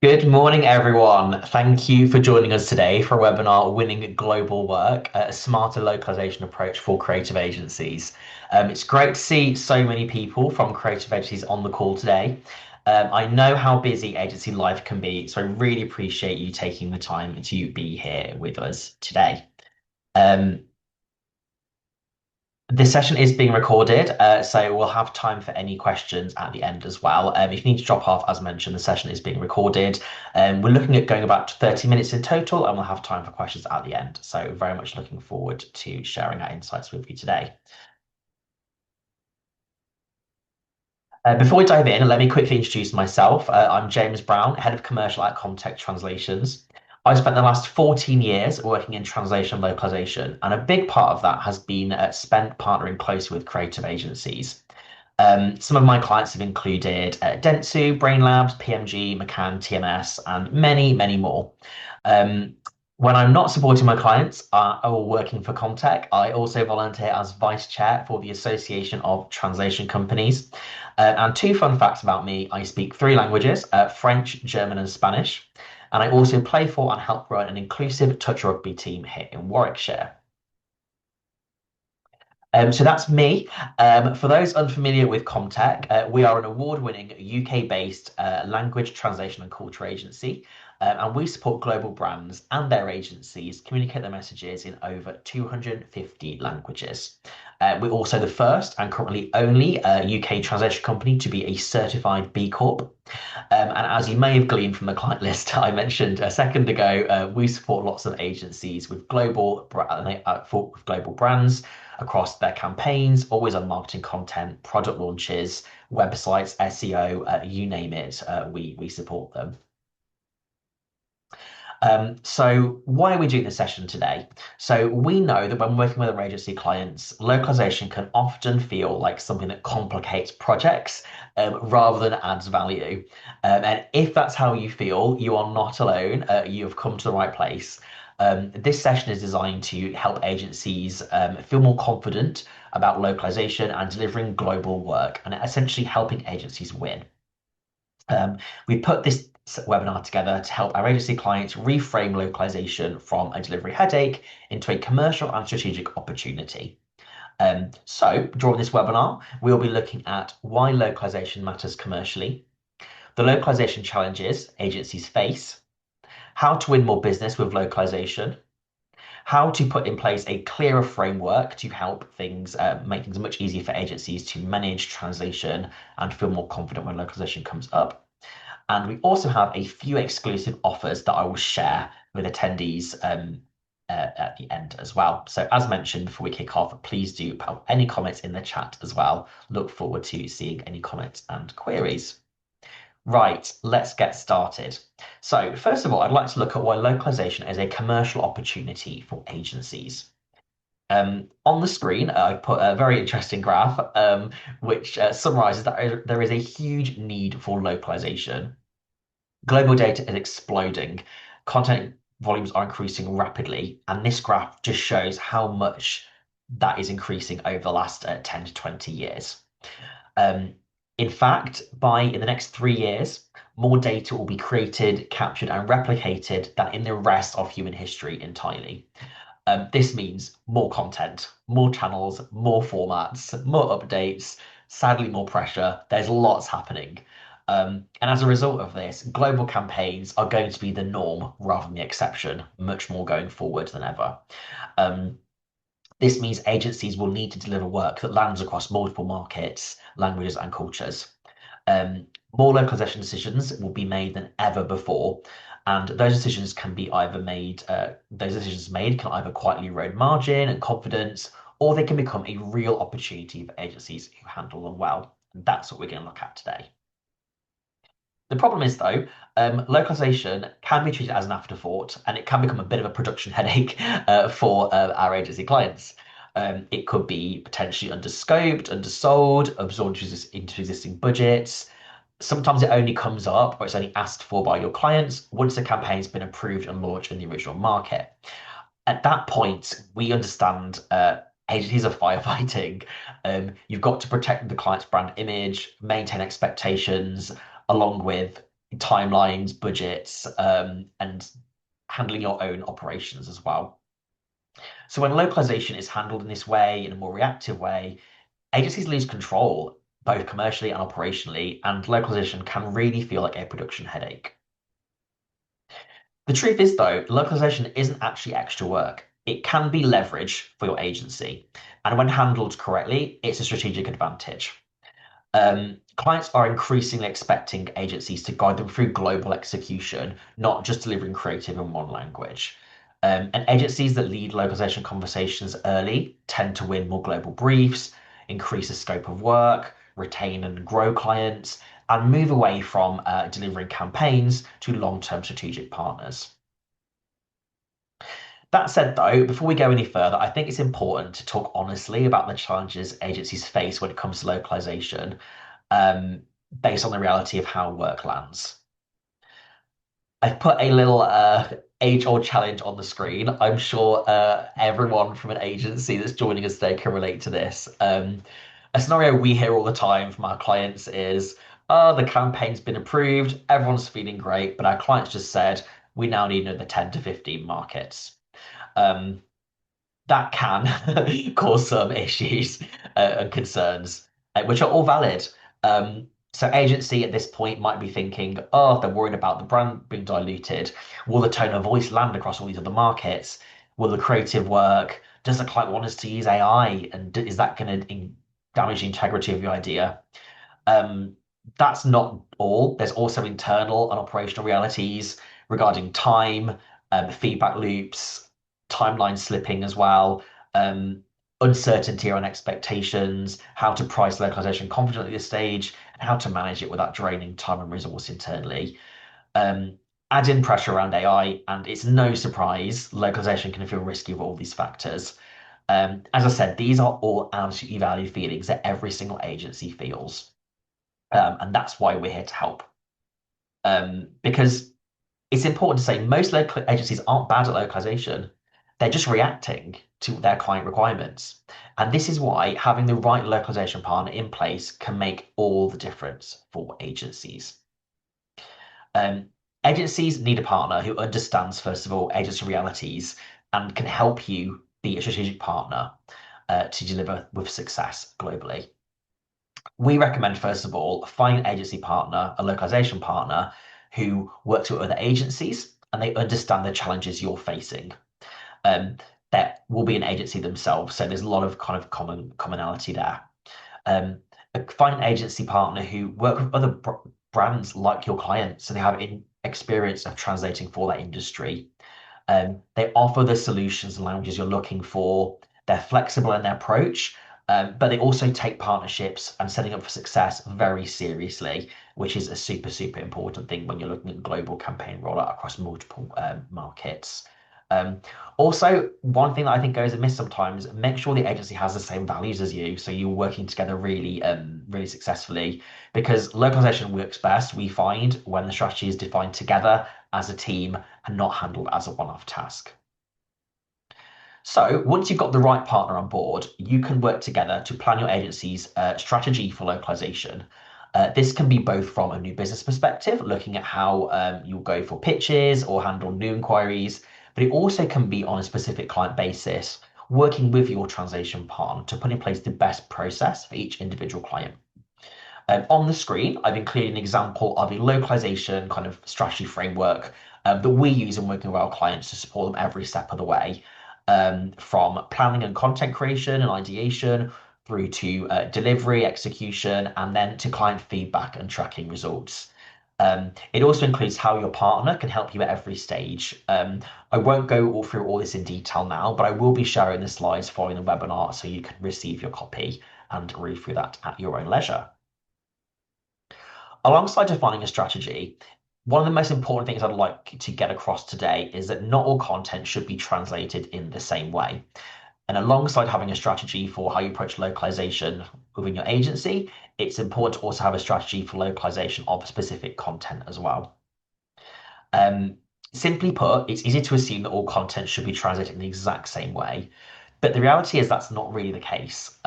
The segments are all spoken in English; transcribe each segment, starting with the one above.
Good morning, everyone. Thank you for joining us today for a webinar, Winning Global Work, a smarter localization approach for creative agencies. It's great to see so many people from creative agencies on the call today. I know how busy agency life can be, so I really appreciate you taking the time to be here with us today. Um, This session is being recorded, so we'll have time for any questions at the end as well. If you need to drop off, as mentioned, the session is being recorded. We're looking at going about 30 minutes in total, and we'll have time for questions at the end. So very much looking forward to sharing our insights with you today. Before we dive in, let me quickly introduce myself. I'm James Brown, Head of Commercial at Comtec Translations. I've spent the last 14 years working in translation and localization, and a big part of that has been spent partnering closely with creative agencies. Some of my clients have included Dentsu, Brain Labs, PMG, McCann, TMS, and many, many more. Um, when I'm not supporting my clients or working for Comtec, I also volunteer as vice chair for the Association of Translation Companies. And two fun facts about me: I speak three languages, French, German, and Spanish. And I also play for and help run an inclusive touch rugby team here in Warwickshire. So that's me. For those unfamiliar with Comtech, we are an award-winning UK-based language translation and culture agency, and we support global brands and their agencies communicate their messages in over 250 languages. We're also the first and currently only UK translation company to be a certified B Corp. And as you may have gleaned from the client list I mentioned a second ago, we support lots of agencies with with global brands across their campaigns, always on marketing content, product launches, websites, SEO, you name it, we support them. So why are we doing this session today? So we know that when working with our agency clients, localization can often feel like something that complicates projects rather than adds value. And if that's how you feel, you are not alone. You have come to the right place. This session is designed to help agencies feel more confident about localization and delivering global work, and essentially helping agencies win. We put this webinar together to help our agency clients reframe localization from a delivery headache into a commercial and strategic opportunity. So during this webinar, we'll be looking at why localization matters commercially, the localization challenges agencies face, how to win more business with localization, how to put in place a clearer framework to help things make things much easier for agencies to manage translation and feel more confident when localization comes up. And we also have a few exclusive offers that I will share with attendees at the end as well. So as mentioned, before we kick off, please do put any comments in the chat as well. Look forward to seeing any comments and queries. Right, let's get started. So first of all, I'd like to look at why localization is a commercial opportunity for agencies. On the screen, I put a very interesting graph, which summarizes that there is a huge need for localization. Global data is exploding. Content volumes are increasing rapidly, and this graph just shows how much that is increasing over the last 10 to 20 years. In fact, in the next 3 years, more data will be created, captured, and replicated than in the rest of human history entirely. This means more content, more channels, more formats, more updates, sadly, more pressure. There's lots happening. And as a result of this, global campaigns are going to be the norm rather than the exception, much more going forward than ever. This means agencies will need to deliver work that lands across multiple markets, languages, and cultures. More localization decisions will be made than ever before, and those decisions can be either made, those decisions made can either quietly erode margin and confidence, or they can become a real opportunity for agencies who handle them well. And that's what we're going to look at today. The problem is, though, localization can be treated as an afterthought, and it can become a bit of a production headache for our agency clients. It could be potentially underscoped, undersold, absorbed into existing budgets. Sometimes it only comes up or it's only asked for by your clients once the campaign's been approved and launched in the original market. At that point, we understand agencies are firefighting. You've got to protect the client's brand image, maintain expectations, along with timelines, budgets, and handling your own operations as well. So when localization is handled in this way, in a more reactive way, agencies lose control, both commercially and operationally, and localization can really feel like a production headache. The truth is, though, localization isn't actually extra work. It can be leverage for your agency. And when handled correctly, it's a strategic advantage. Clients are increasingly expecting agencies to guide them through global execution, not just delivering creative in one language. And agencies that lead localization conversations early tend to win more global briefs, increase the scope of work, retain and grow clients, and move away from delivering campaigns to long-term strategic partners. That said, though, before we go any further, I think it's important to talk honestly about the challenges agencies face when it comes to localization, um, based on the reality of how work lands. I've put a little age-old challenge on the screen. I'm sure everyone from an agency that's joining us today can relate to this. A scenario we hear all the time from our clients is, oh, the campaign's been approved, everyone's feeling great, but our clients just said, we now need another 10 to 15 markets. Um, that can cause some issues and concerns, which are all valid. So agency at this point might be thinking, oh, they're worried about the brand being diluted. Will the tone of voice land across all these other markets? Will the creative work? Does the client want us to use AI? And is that going to damage the integrity of your idea? Um, that's not all. There's also internal and operational realities regarding time, feedback loops, timeline slipping as well, um, uncertainty around expectations, how to price localization confidently at this stage, and how to manage it without draining time and resource internally. Um, Add in pressure around AI, and it's no surprise localization can feel risky with all these factors. As I said, these are all absolutely valid feelings that every single agency feels. And that's why we're here to help. Because it's important to say most local agencies aren't bad at localization. They're just reacting to their client requirements. And this is why having the right localization partner in place can make all the difference for agencies. Um, Agencies need a partner who understands, first of all, agency realities and can help you be a strategic partner to deliver with success globally. We recommend, first of all, find an agency partner, a localization partner who works with other agencies and they understand the challenges you're facing. Um, that will be an agency themselves, so there's a lot of kind of commonality there. Um, find an agency partner who work with other brands like your clients, so they have experience of translating for that industry. They offer the solutions and languages you're looking for. They're flexible in their approach, but they also take partnerships and setting up for success very seriously, which is a super, super important thing when you're looking at global campaign rollout across multiple markets. Um, Also, one thing that I think goes amiss sometimes, make sure the agency has the same values as you, so you're working together really, really successfully. Because localization works best, we find, when the strategy is defined together as a team and not handled as a one-off task. So once you've got the right partner on board, you can work together to plan your agency's strategy for localization. This can be both from a new business perspective, looking at how you'll go for pitches or handle new inquiries, but it also can be on a specific client basis, working with your translation partner to put in place the best process for each individual client. On the screen, I've included an example of a localization kind of strategy framework that we use in working with our clients to support them every step of the way, from planning and content creation and ideation through to delivery, execution, and then to client feedback and tracking results. It also includes how your partner can help you at every stage. I won't go all through all this in detail now, but I will be sharing the slides following the webinar so you can receive your copy and read through that at your own leisure. Alongside defining a strategy, one of the most important things I'd like to get across today is that not all content should be translated in the same way. And alongside having a strategy for how you approach localization within your agency, it's important to also have a strategy for localization of specific content as well. Simply put, it's easy to assume that all content should be translated in the exact same way. But the reality is that's not really the case.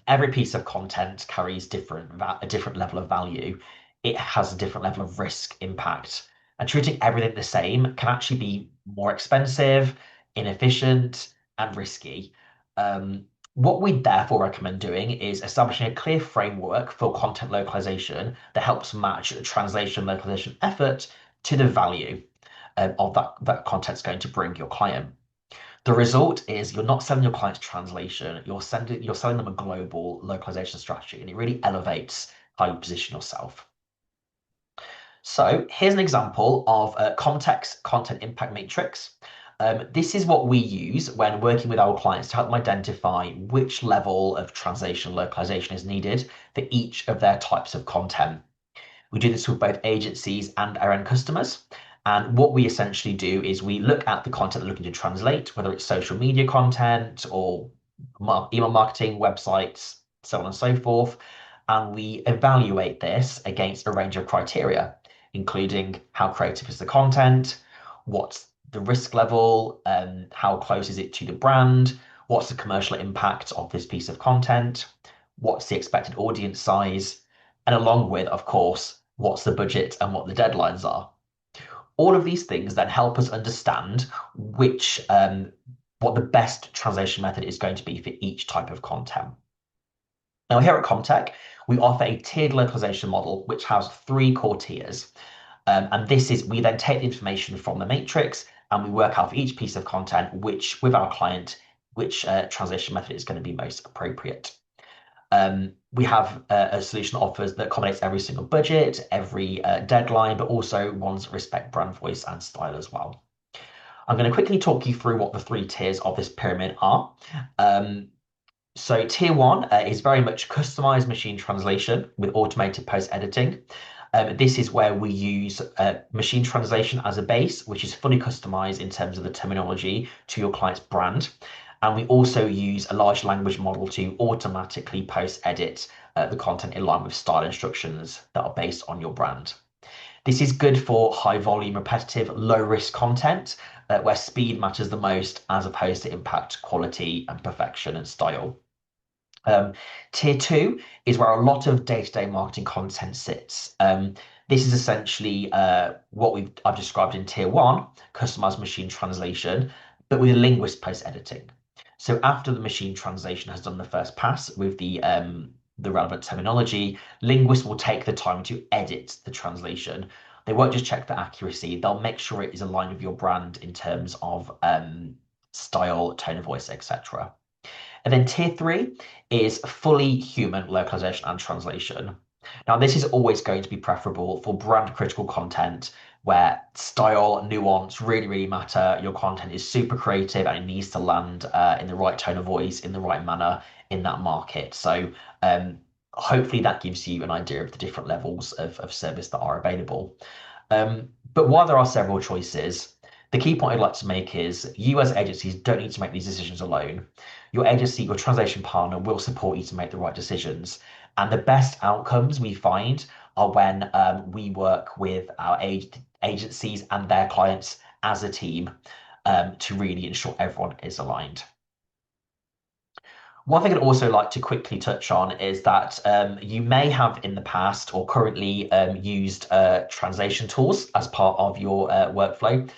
Every piece of content carries a different level of value. it has a different level of risk impact. And treating everything the same can actually be more expensive, inefficient, and risky. Um, what we therefore recommend doing is establishing a clear framework for content localization that helps match the translation localization effort to the value of that content's going to bring your client. The result is you're not selling your clients translation, you're selling them a global localization strategy, and it really elevates how you position yourself. So here's an example of a Comtec's content impact matrix. This is what we use when working with our clients to help them identify which level of translation localization is needed for each of their types of content. We do this with both agencies and our end customers. And what we essentially do is we look at the content they're looking to translate, whether it's social media content or email marketing, websites, so on and so forth. And we evaluate this against a range of criteria, including how creative is the content, what's the risk level, how close is it to the brand, what's the commercial impact of this piece of content, what's the expected audience size, and along with, of course, what's the budget and what the deadlines are. All of these things then help us understand what the best translation method is going to be for each type of content. Now, here at Comtec, we offer a tiered localization model, which has three core tiers. And we then take the information from the matrix and we work out for each piece of content, with our client, which translation method is going to be most appropriate. We have a solution that accommodates every single budget, every deadline, but also ones that respect brand voice and style as well. I'm going to quickly talk you through what the three tiers of this pyramid are. So tier one is very much customized machine translation with automated post-editing. This is where we use machine translation as a base, which is fully customized in terms of the terminology to your client's brand. And we also use a large language model to automatically post-edit the content in line with style instructions that are based on your brand. This is good for high volume, repetitive, low risk content where speed matters the most as opposed to impact, quality, and perfection and style. Tier two is where a lot of day-to-day marketing content sits. This is essentially what I've described in tier one, customized machine translation, but with a linguist post-editing. So after the machine translation has done the first pass with the relevant terminology, linguists will take the time to edit the translation. They won't just check for accuracy, they'll make sure it is aligned with your brand in terms of style, tone of voice, etc. And then tier three is fully human localization and translation. Now, this is always going to be preferable for brand critical content where style, nuance really, really matter. Your content is super creative and it needs to land in the right tone of voice, in the right manner in that market. So hopefully that gives you an idea of the different levels of service that are available. But while there are several choices, the key point I'd like to make is you as agencies don't need to make these decisions alone. Your agency, your translation partner will support you to make the right decisions. And the best outcomes we find are when we work with our agencies and their clients as a team to really ensure everyone is aligned. One thing I'd also like to quickly touch on is that you may have in the past or currently used translation tools as part of your workflow.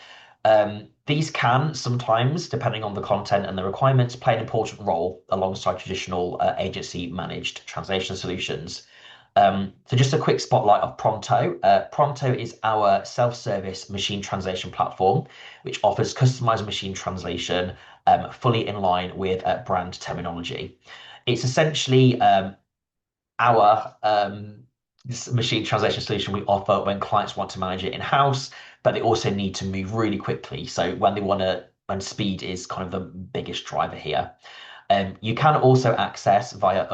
These can sometimes, depending on the content and the requirements, play an important role alongside traditional agency managed translation solutions. So just a quick spotlight of Pronto. Pronto is our self-service machine translation platform, which offers customized machine translation fully in line with brand terminology. It's essentially our machine translation solution we offer when clients want to manage it in-house, but they also need to move really quickly. So when speed is kind of the biggest driver here. You can also access via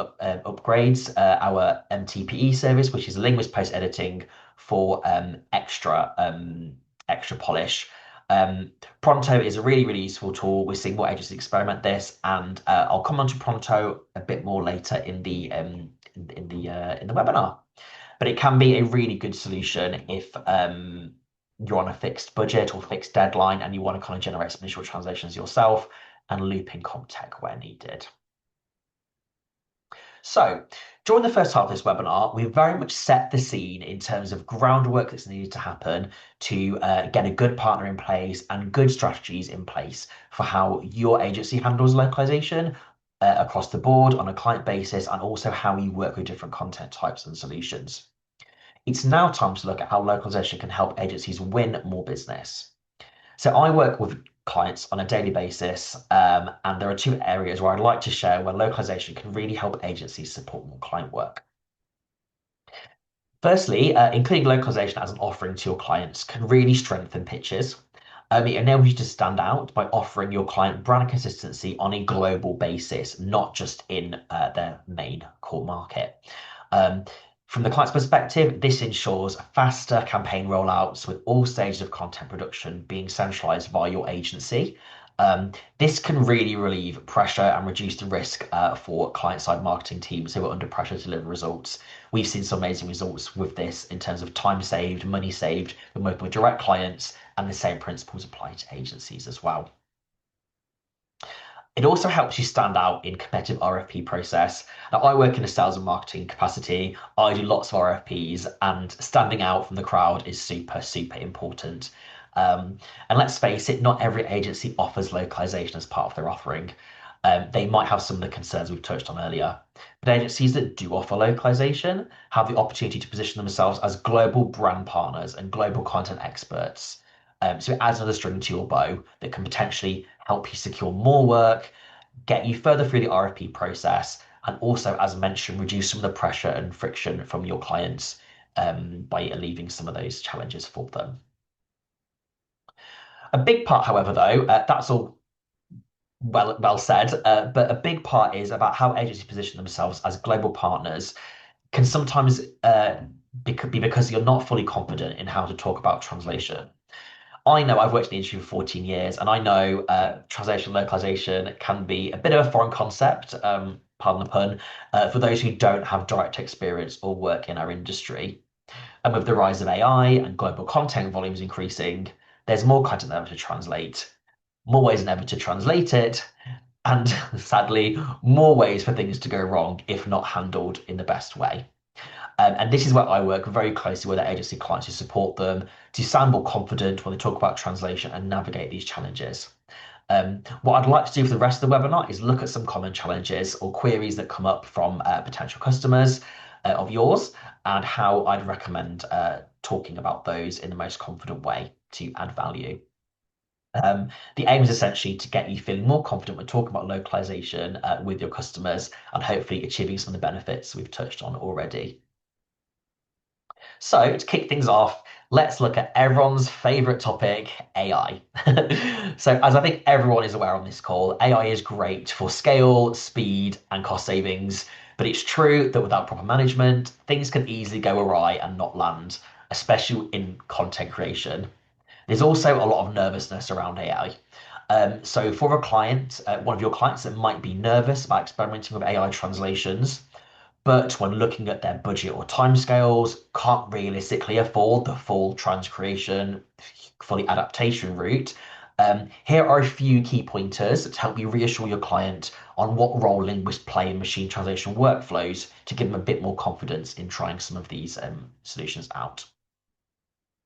upgrades our MTPE service, which is linguist post editing for extra polish. Pronto is a really, really useful tool. We're seeing more agencies experiment this, and I'll come on to Pronto a bit more later in the webinar. But it can be a really good solution if you're on a fixed budget or fixed deadline and you want to kind of generate some initial translations yourself and loop in Comtec where needed. So, during the first half of this webinar, we very much set the scene in terms of groundwork that's needed to happen to get a good partner in place and good strategies in place for how your agency handles localization across the board on a client basis, and also how you work with different content types and solutions. It's now time to look at how localization can help agencies win more business. So I work with clients on a daily basis, and there are two areas where I'd like to share where localization can really help agencies support more client work. Firstly, including localization as an offering to your clients can really strengthen pitches. It enables you to stand out by offering your client brand consistency on a global basis, not just in their main core market. Um, from the client's perspective, this ensures faster campaign rollouts with all stages of content production being centralized via your agency. This can really relieve pressure and reduce the risk for client-side marketing teams who are under pressure to deliver results. We've seen some amazing results with this in terms of time saved, money saved when working with direct clients, and the same principles apply to agencies as well. It also helps you stand out in competitive RFP process. Now, I work in a sales and marketing capacity. I do lots of RFPs, and standing out from the crowd is super, super important. And let's face it, not every agency offers localization as part of their offering. They might have some of the concerns we've touched on earlier. But agencies that do offer localization have the opportunity to position themselves as global brand partners and global content experts. So it adds another string to your bow that can potentially help you secure more work, get you further through the RFP process, and also, as mentioned, reduce some of the pressure and friction from your clients by alleviating some of those challenges for them. A big part, however, though, that's all well said, but a big part is about how agencies position themselves as global partners can sometimes be because you're not fully confident in how to talk about translation. I know I've worked in the industry for 14 years, and I know translation localization can be a bit of a foreign concept, pardon the pun, for those who don't have direct experience or work in our industry. And with the rise of AI and global content volumes increasing, there's more content than ever to translate, more ways than ever to translate it, and sadly, more ways for things to go wrong if not handled in the best way. And this is where I work very closely with our agency clients to support them to sound more confident when they talk about translation and navigate these challenges. What I'd like to do for the rest of the webinar is look at some common challenges or queries that come up from potential customers of yours, and how I'd recommend talking about those in the most confident way to add value. The aim is essentially to get you feeling more confident when talking about localization with your customers, and hopefully achieving some of the benefits we've touched on already. So to kick things off, let's look at everyone's favorite topic, AI. So as I think everyone is aware on this call, AI is great for scale, speed, and cost savings, but it's true that without proper management, things can easily go awry and not land, especially in content creation. There's also a lot of nervousness around AI. So for a client, one of your clients that might be nervous about experimenting with AI translations, but when looking at their budget or timescales, can't realistically afford the full transcreation, fully adaptation route. Here are a few key pointers to help you reassure your client on what role linguists play in machine translation workflows to give them a bit more confidence in trying some of these solutions out.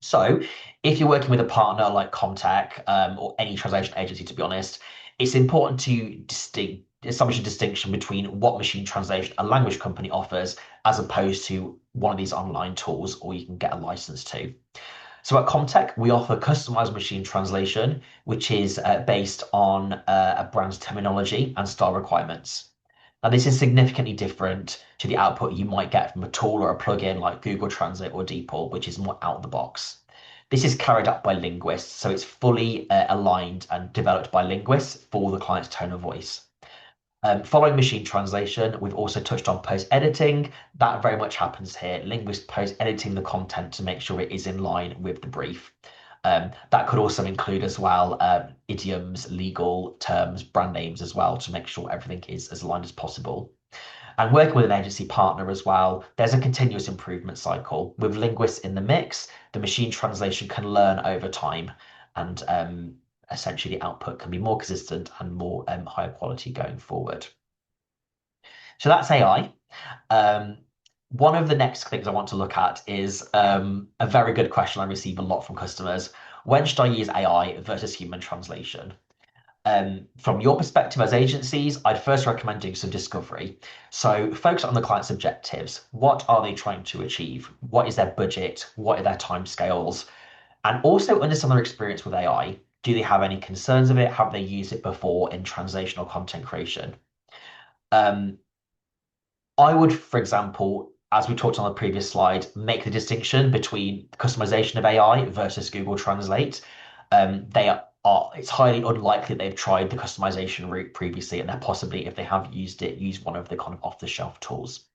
So, if you're working with a partner like Comtec or any translation agency, to be honest, it's important to establish a distinction between what machine translation a language company offers as opposed to one of these online tools or you can get a license to. So at Comtec, we offer customized machine translation, which is based on a brand's terminology and style requirements. Now, this is significantly different to the output you might get from a tool or a plugin like Google Translate or DeepL, which is more out of the box. This is carried out by linguists, so it's fully aligned and developed by linguists for the client's tone of voice. Following machine translation, we've also touched on post-editing. That very much happens here. Linguists post-editing the content to make sure it is in line with the brief. That could also include as well idioms, legal terms, brand names as well to make sure everything is as aligned as possible. And working with an agency partner as well, there's a continuous improvement cycle. With linguists in the mix, the machine translation can learn over time, and essentially the output can be more consistent and more higher quality going forward. So that's AI. Um, One of the next things I want to look at is a very good question I receive a lot from customers. When should I use AI versus human translation? From your perspective as agencies, I'd first recommend doing some discovery. So focus on the client's objectives. What are they trying to achieve? What is their budget? What are their timescales? And also understand their experience with AI. Do they have any concerns of it? Have they used it before in translational content creation? Um, I would, for example, as we talked on the previous slide, make the distinction between customization of AI versus Google Translate. It's highly unlikely they've tried the customization route previously, and they're possibly, if they have used it, use one of the kind of off-the-shelf tools.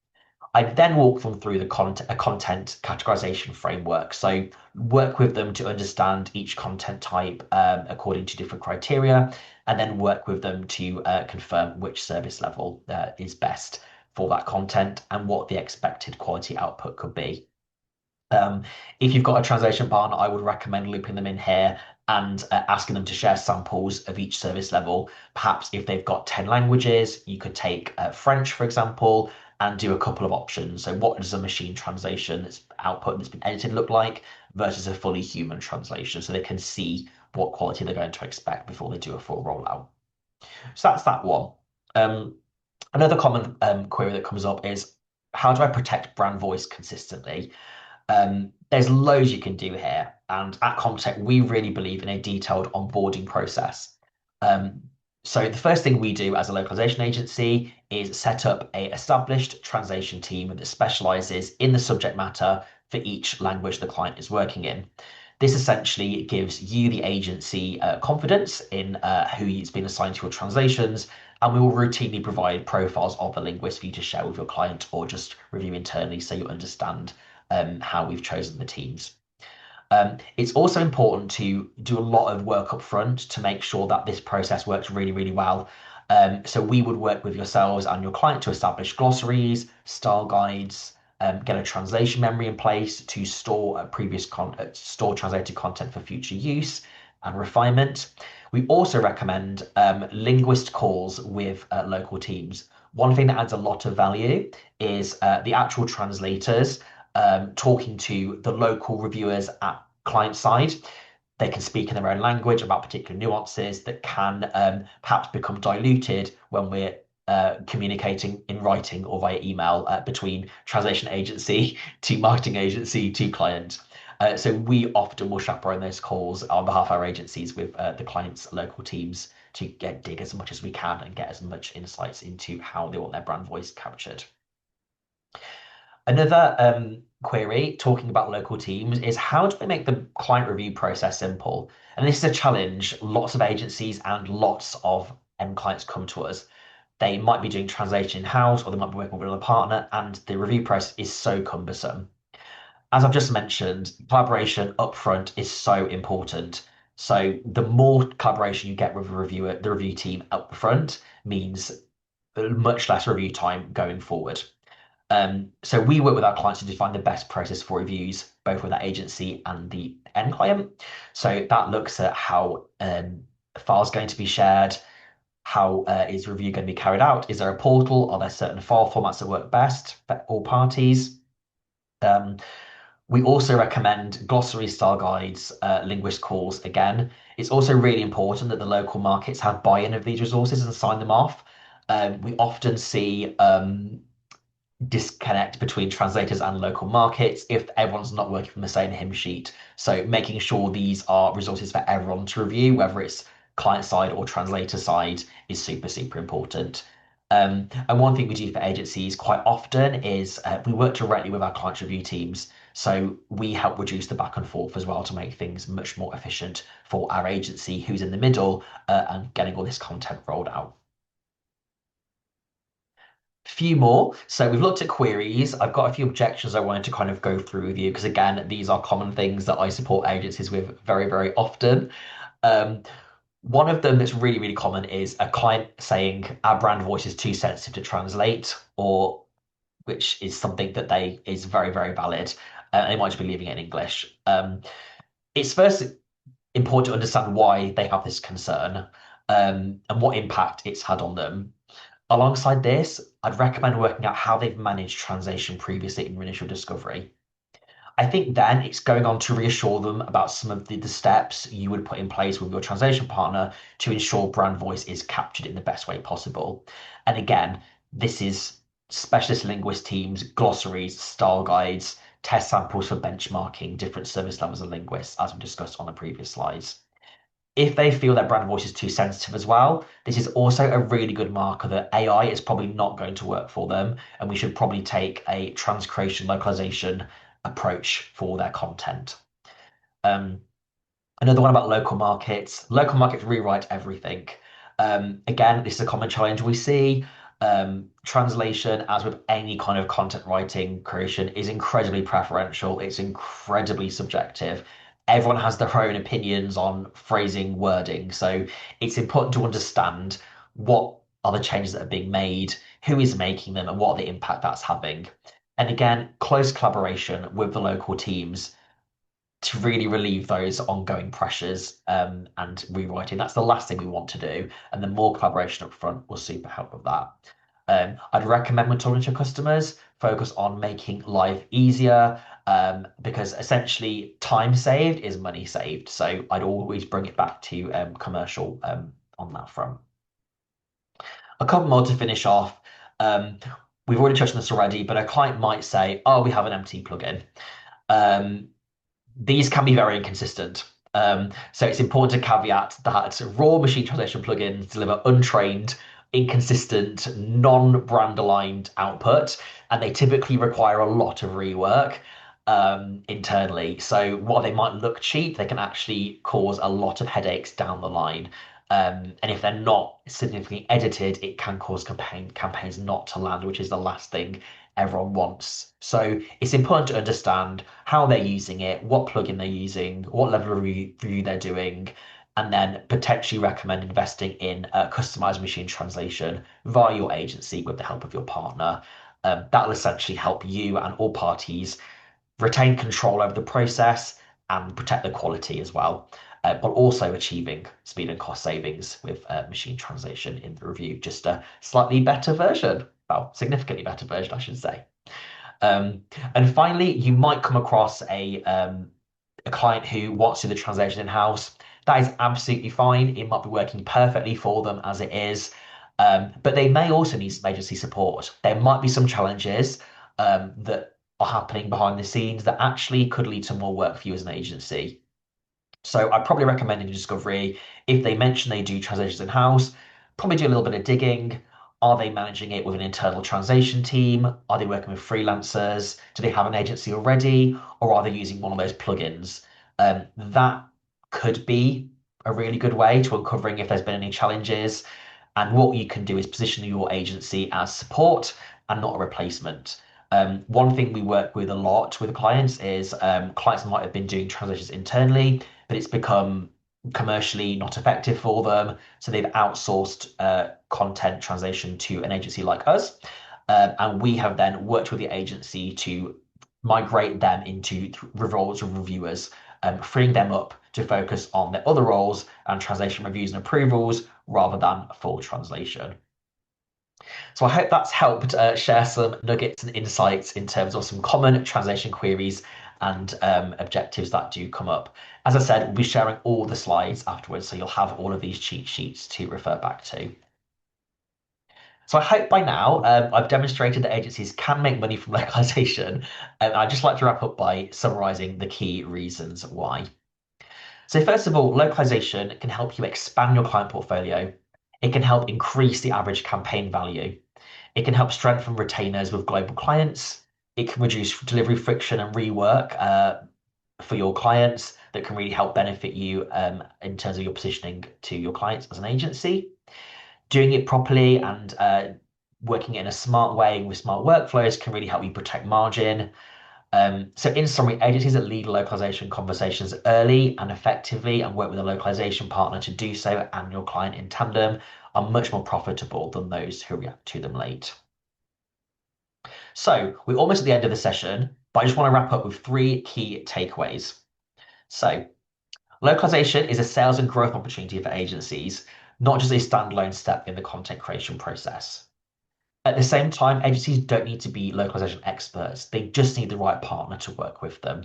I then walk them through a content categorization framework. So work with them to understand each content type according to different criteria, and then work with them to confirm which service level is best for that content and what the expected quality output could be. Um, if you've got a translation partner, I would recommend looping them in here and asking them to share samples of each service level. Perhaps if they've got 10 languages, you could take French, for example, and do a couple of options. So what does a machine translation that's output that's been edited look like versus a fully human translation, so they can see what quality they're going to expect before they do a full rollout. So that's that one. Um, Another common query that comes up is, how do I protect brand voice consistently? There's loads you can do here. And at Comtec, we really believe in a detailed onboarding process. Um, so the first thing we do as a localization agency is set up a established translation team that specializes in the subject matter for each language the client is working in. This essentially gives you, the agency, confidence in who's been assigned to your translations, and we will routinely provide profiles of the linguist for you to share with your client or just review internally so you understand how we've chosen the teams. It's also important to do a lot of work up front to make sure that this process works really, really well. So we would work with yourselves and your client to establish glossaries, style guides, get a translation memory in place to store store translated content for future use and refinement. We also recommend linguist calls with local teams. One thing that adds a lot of value is the actual translators talking to the local reviewers at client side. They can speak in their own language about particular nuances that can perhaps become diluted when we're communicating in writing or via email between translation agency to marketing agency to client. So we often will chaperone those calls on behalf of our agencies with the client's local teams to dig as much as we can and get as much insights into how they want their brand voice captured. Another query talking about local teams is, how do we make the client review process simple? And this is a challenge. Lots of agencies and lots of end clients come to us. They might be doing translation in-house or they might be working with another partner, and the review process is so cumbersome. As I've just mentioned, collaboration upfront is so important. So the more collaboration you get with the review team upfront means much less review time going forward. So we work with our clients to define the best process for reviews, both with that agency and the end client. So that looks at how files going to be shared, how is review going to be carried out? Is there a portal? Are there certain file formats that work best for all parties? Um, we also recommend glossary style guides, linguist calls again. It's also really important that the local markets have buy-in of these resources and sign them off. We often see disconnect between translators and local markets if everyone's not working from the same hymn sheet. So making sure these are resources for everyone to review, whether it's client side or translator side, is super, super important. And one thing we do for agencies quite often is we work directly with our client review teams. So we help reduce the back and forth as well to make things much more efficient for our agency who's in the middle and getting all this content rolled out. Few more. So we've looked at queries. I've got a few objections I wanted to kind of go through with you because, again, these are common things that I support agencies with very, very often. Um, One of them that's really, really common is a client saying our brand voice is too sensitive to translate, or which is something that they is very, very valid. They might just be leaving it in English. It's first important to understand why they have this concern and what impact it's had on them. Alongside this, I'd recommend working out how they've managed translation previously in your initial discovery. I think then it's going on to reassure them about some of the steps you would put in place with your translation partner to ensure brand voice is captured in the best way possible. And again, this is specialist linguist teams, glossaries, style guides, test samples for benchmarking different service levels of linguists, as we discussed on the previous slides. If they feel their brand voice is too sensitive as well, this is also a really good marker that AI is probably not going to work for them, and we should probably take a transcreation localization approach for their content. Um, Another one about local markets. Local markets rewrite everything. Again, this is a common challenge we see. Translation, as with any kind of content writing creation, is incredibly preferential. It's incredibly subjective. Everyone has their own opinions on phrasing, wording. So it's important to understand what are the changes that are being made, who is making them, and what the impact that's having. And again, close collaboration with the local teams to really relieve those ongoing pressures and rewriting. That's the last thing we want to do. And the more collaboration up front will super help with that. I'd recommend when talking to customers, focus on making life easier because essentially time saved is money saved. So I'd always bring it back to commercial on that front. A couple more to finish off. Um, we've already touched on this already, but a client might say, oh, we have an empty plugin. Um, these can be very inconsistent. So it's important to caveat that raw machine translation plugins deliver untrained, inconsistent, non-brand aligned output, and they typically require a lot of rework internally. So while they might look cheap, they can actually cause a lot of headaches down the line. And if they're not significantly edited, it can cause campaigns not to land, which is the last thing everyone wants. So it's important to understand how they're using it, what plugin they're using, what level of review they're doing, and then potentially recommend investing in customized machine translation via your agency with the help of your partner. That will essentially help you and all parties retain control over the process and protect the quality as well, but also achieving speed and cost savings with machine translation in the review. Just a slightly better version, well, significantly better version, I should say. Um, and finally, you might come across a client who wants to do the translation in-house. That is absolutely fine. It might be working perfectly for them as it is. But they may also need some agency support. There might be some challenges that are happening behind the scenes that actually could lead to more work for you as an agency. So I probably recommend in Discovery, if they mention they do translations in-house, probably do a little bit of digging. Are they managing it with an internal translation team? Are they working with freelancers? Do they have an agency already? Or are they using one of those plugins? That could be a really good way to uncovering if there's been any challenges. And what you can do is position your agency as support and not a replacement. One thing we work with a lot with clients is clients might have been doing translations internally, but it's become commercially not effective for them. So they've outsourced content translation to an agency like us. And we have then worked with the agency to migrate them into roles of reviewers, freeing them up to focus on their other roles and translation reviews and approvals rather than full translation. So I hope that's helped share some nuggets and insights in terms of some common translation queries and objectives that do come up. As I said, we'll be sharing all the slides afterwards, so you'll have all of these cheat sheets to refer back to. So I hope by now I've demonstrated that agencies can make money from localization, and I'd just like to wrap up by summarizing the key reasons why. So first of all, localization can help you expand your client portfolio. It can help increase the average campaign value. It can help strengthen retainers with global clients. It can reduce delivery friction and rework for your clients that can really help benefit you in terms of your positioning to your clients as an agency. Doing it properly and working in a smart way with smart workflows can really help you protect margin. So in summary, agencies that lead localization conversations early and effectively and work with a localization partner to do so and your client in tandem are much more profitable than those who react to them late. So we're almost at the end of the session, but I just want to wrap up with three key takeaways. So localization is a sales and growth opportunity for agencies, not just a standalone step in the content creation process. At the same time, agencies don't need to be localization experts. They just need the right partner to work with them.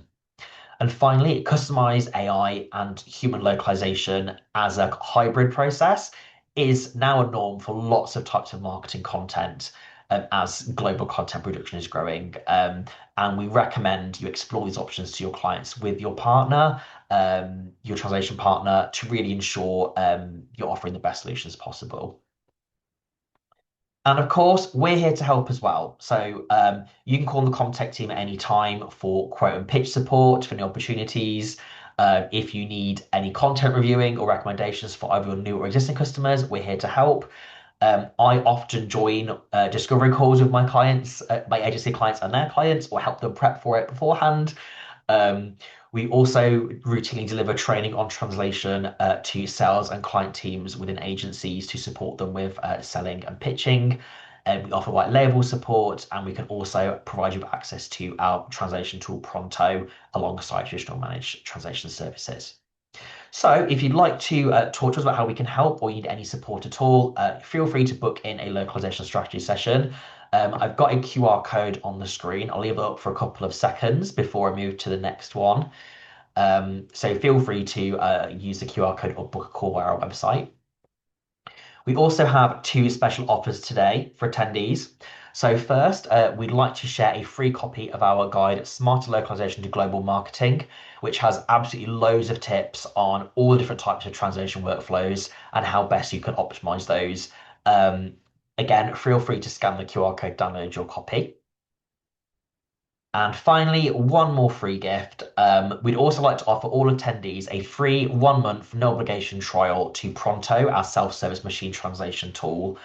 And finally, customized AI and human localization as a hybrid process is now a norm for lots of types of marketing content as global content production is growing. And we recommend you explore these options to your clients with your partner, your translation partner, to really ensure you're offering the best solutions possible. And of course, we're here to help as well. So you can call the Comtec team at any time for quote and pitch support for new opportunities. If you need any content reviewing or recommendations for either your new or existing customers, we're here to help. I often join discovery calls with my clients, my agency clients and their clients, or help them prep for it beforehand. Um, we also routinely deliver training on translation to sales and client teams within agencies to support them with selling and pitching. And we offer white label support, and we can also provide you with access to our translation tool Pronto alongside traditional managed translation services. So if you'd like to talk to us about how we can help or you need any support at all, feel free to book in a localization strategy session. I've got a QR code on the screen. I'll leave it up for a couple of seconds before I move to the next one. So feel free to use the QR code or book a call via our website. We also have two special offers today for attendees. So first, we'd like to share a free copy of our guide, Smarter Localization to Global Marketing, which has absolutely loads of tips on all the different types of translation workflows and how best you can optimize those. Again, feel free to scan the QR code, download your copy. And finally, one more free gift. We'd also like to offer all attendees a free 1 month, no obligation trial to Pronto, our self-service machine translation tool.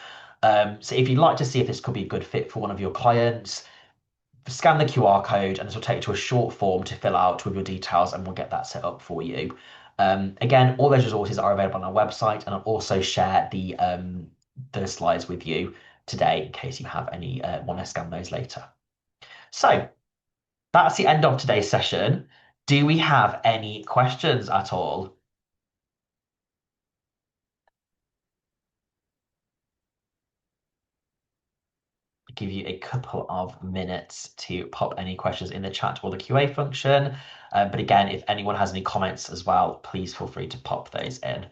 So if you'd like to see if this could be a good fit for one of your clients, scan the QR code and this will take you to a short form to fill out with your details and we'll get that set up for you. Again, all those resources are available on our website and I'll also share the slides with you today in case you have any want to scan those later. So that's the end of today's session. Do we have any questions at all? I'll give you a couple of minutes to pop any questions in the chat or the QA function. But again, if anyone has any comments as well, please feel free to pop those in.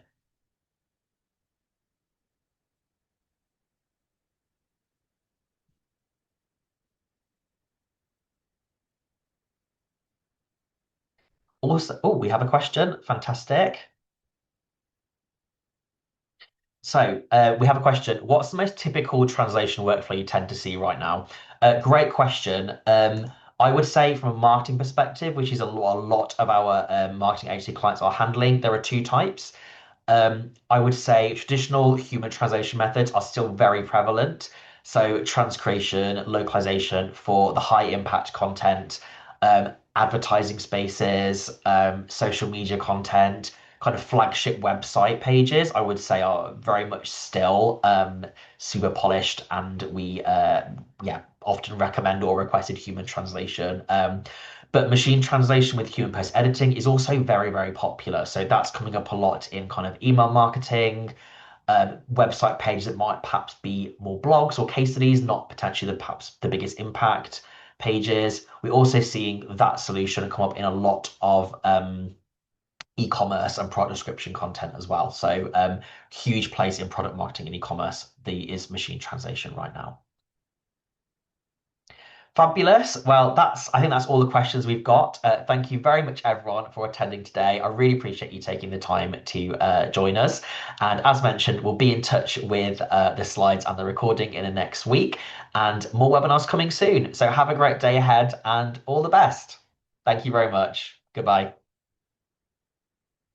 Also, oh, we have a question. Fantastic. So we have a question. What's the most typical translation workflow you tend to see right now? Great question. I would say from a marketing perspective, which is a lot of our marketing agency clients are handling, there are two types. I would say traditional human translation methods are still very prevalent. So transcreation, localization for the high impact content, advertising spaces, social media content, kind of flagship website pages, I would say are very much still super polished and we yeah, often recommend or requested human translation. But machine translation with human post editing is also very, very popular. So that's coming up a lot in kind of email marketing, website pages that might perhaps be more blogs or case studies, not potentially perhaps the biggest impact pages. We're also seeing that solution come up in a lot of e-commerce and product description content as well. So huge place in product marketing and e-commerce is machine translation right now. Fabulous. Well, I think that's all the questions we've got. Thank you very much, everyone, for attending today. I really appreciate you taking the time to join us. And as mentioned, we'll be in touch with the slides and the recording in the next week and more webinars coming soon. So have a great day ahead and all the best. Thank you very much. Goodbye.